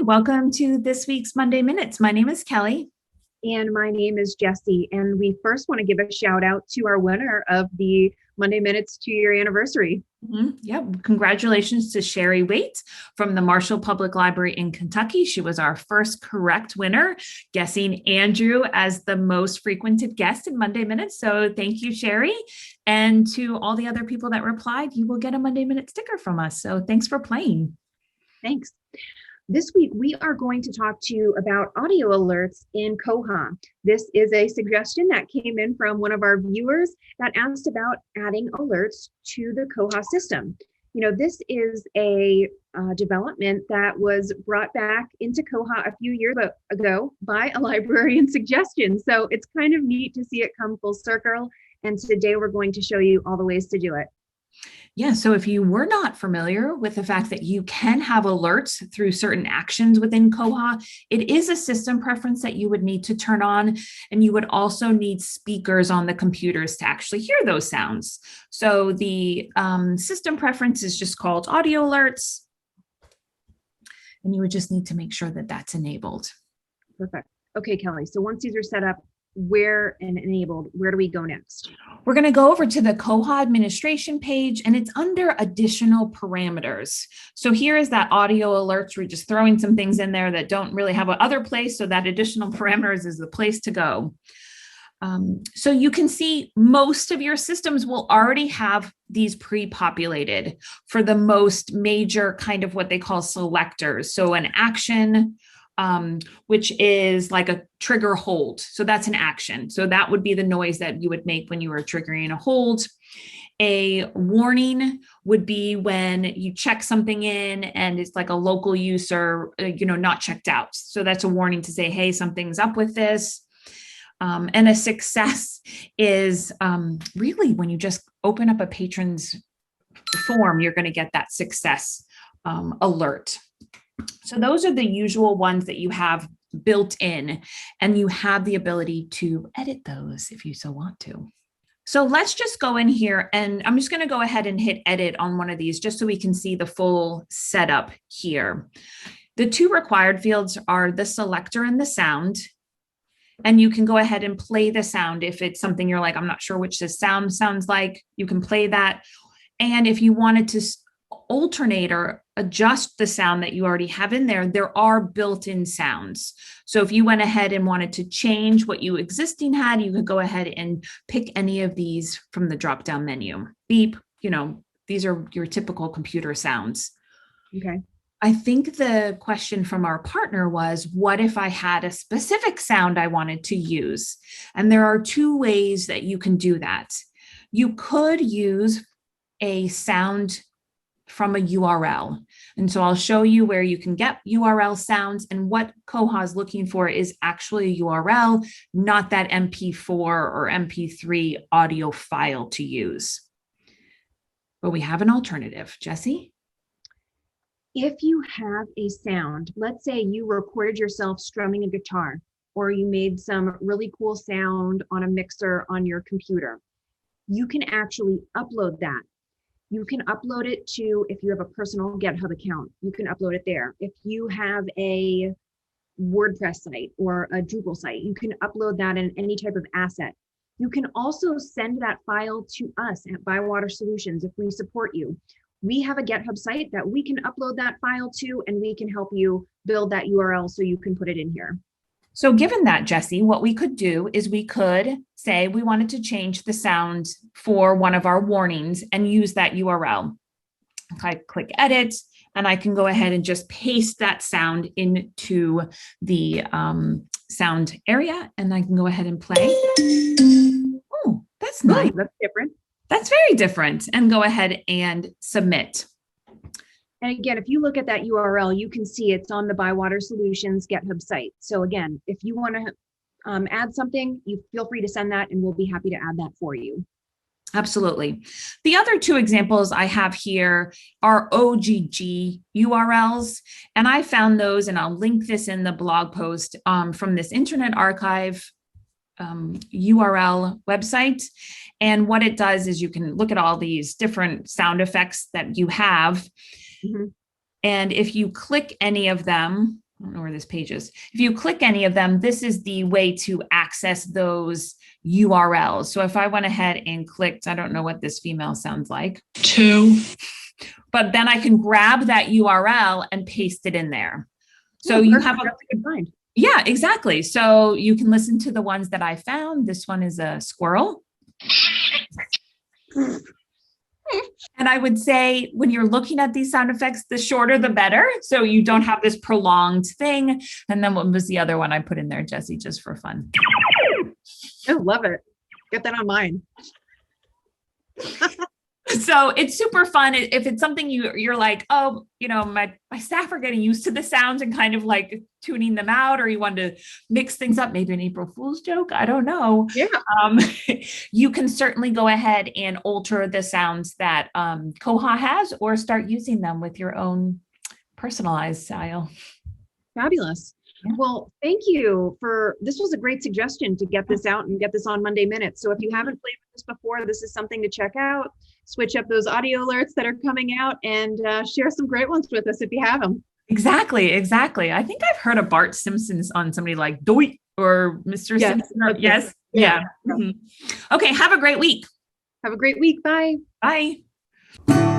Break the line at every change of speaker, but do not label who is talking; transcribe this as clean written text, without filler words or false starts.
welcome to this week's Monday Minutes. My name is Kelly.
And my name is Jessie. And we first want to give a shout out to our winner of the Monday Minutes 2-year anniversary.
Yep. Congratulations to Sherry Waite from the Marshall Public Library in Kentucky. She was our first correct winner, guessing Andrew as the most frequented guest in Monday Minutes. So thank you, Sherry. And to all the other people that replied, you will get a Monday Minute sticker from us. So thanks for playing.
Thanks. This week, we are going to talk to you about audio alerts in Koha. This is a suggestion that came in from one of our viewers that asked about adding alerts to the Koha system. This is a development that was brought back into Koha a few years ago by a librarian suggestion. So it's kind of neat to see it come full circle. And today we're going to show you all the ways to do it.
Yeah, so if you were not familiar with the fact that you can have alerts through certain actions within Koha, it is a system preference that you would need to turn on, and you would also need speakers on the computers to actually hear those sounds. So the system preference is just called audio alerts, and you would just need to make sure that that's enabled.
Perfect. Okay, Kelly, so once these are set up, where and enabled, where do we go next?
We're going to go over to the Koha administration page, and it's under additional parameters. So here is that audio alerts. We're just throwing some things in there that don't really have other place. So that additional parameters is the place to go. So you can see most of your systems will already have these pre-populated for the most major kind of what they call selectors. So an action, which is like a trigger hold. So that's an action. So that would be the noise that you would make when you were triggering a hold. A warning would be when you check something in and it's like a local user, not checked out. So that's a warning to say, hey, something's up with this. And a success is really when you just open up a patron's form, you're going to get that success alert. So those are the usual ones that you have built in, and you have the ability to edit those if you so want to. So let's just go in here, and I'm just going to go ahead and hit edit on one of these just so we can see the full setup here. The two required fields are the selector and the sound. And you can go ahead and play the sound. If it's something you're like, I'm not sure which this sound sounds like, you can play that. And if you wanted to alternate or adjust the sound that you already have in there, there are built-in sounds. So if you went ahead and wanted to change what you existing had, you could go ahead and pick any of these from the drop-down menu. Beep, these are your typical computer sounds.
Okay.
I think the question from our partner was, what if I had a specific sound I wanted to use? And there are two ways that you can do that. You could use a sound from a URL. And so I'll show you where you can get URL sounds, and what Koha is looking for is actually a URL, not that MP4 or MP3 audio file to use. But we have an alternative. Jessie?
If you have a sound, let's say you recorded yourself strumming a guitar, or you made some really cool sound on a mixer on your computer, you can actually upload that. You can upload it to, if you have a personal GitHub account, you can upload it there. If you have a WordPress site or a Drupal site, you can upload that in any type of asset. You can also send that file to us at Bywater Solutions if we support you. We have a GitHub site that we can upload that file to, and we can help you build that URL so you can put it in here.
So given that, Jessie, what we could do is we could say we wanted to change the sound for one of our warnings and use that URL. I click edit, and I can go ahead and just paste that sound into the sound area, and I can go ahead and play. Oh, that's nice.
Oh, that's different.
That's very different. And go ahead and submit.
And again, if you look at that URL, you can see it's on the Bywater Solutions GitHub site. So again, if you want to add something, you feel free to send that, and we'll be happy to add that for you.
Absolutely. The other two examples I have here are OGG URLs, and I found those, and I'll link this in the blog post from this Internet Archive URL website. And what it does is you can look at all these different sound effects that you have. Mm-hmm. And if you click any of them, I don't know where this page is. If you click any of them, this is the way to access those URLs. So if I went ahead and clicked, I don't know what this female sounds like.
Two.
But then I can grab that URL and paste it in there. So you have
that's a good find.
yeah, exactly. So you can listen to the ones that I found. This one is a squirrel. And I would say when you're looking at these sound effects, the shorter, the better. So you don't have this prolonged thing. And then what was the other one I put in there, Jesse, just for fun?
I love it. Get that on mine.
So it's super fun. If it's something you're like, oh, my staff are getting used to the sounds and kind of like tuning them out, or you want to mix things up, maybe an April Fool's joke. I don't know.
Yeah.
You can certainly go ahead and alter the sounds that Koha has, or start using them with your own personalized style.
Fabulous.
Yeah.
Well, thank you this was a great suggestion to get this out and get this on Monday Minutes. So if you haven't played with this before, this is something to check out. Switch up those audio alerts that are coming out and share some great ones with us if you have them.
Exactly. I think I've heard of Bart Simpson's on somebody like Doit or Mr.
Yes.
Simpson. Yes. Yeah. Mm-hmm. Okay. Have a great week.
Have a great week. Bye.
Bye.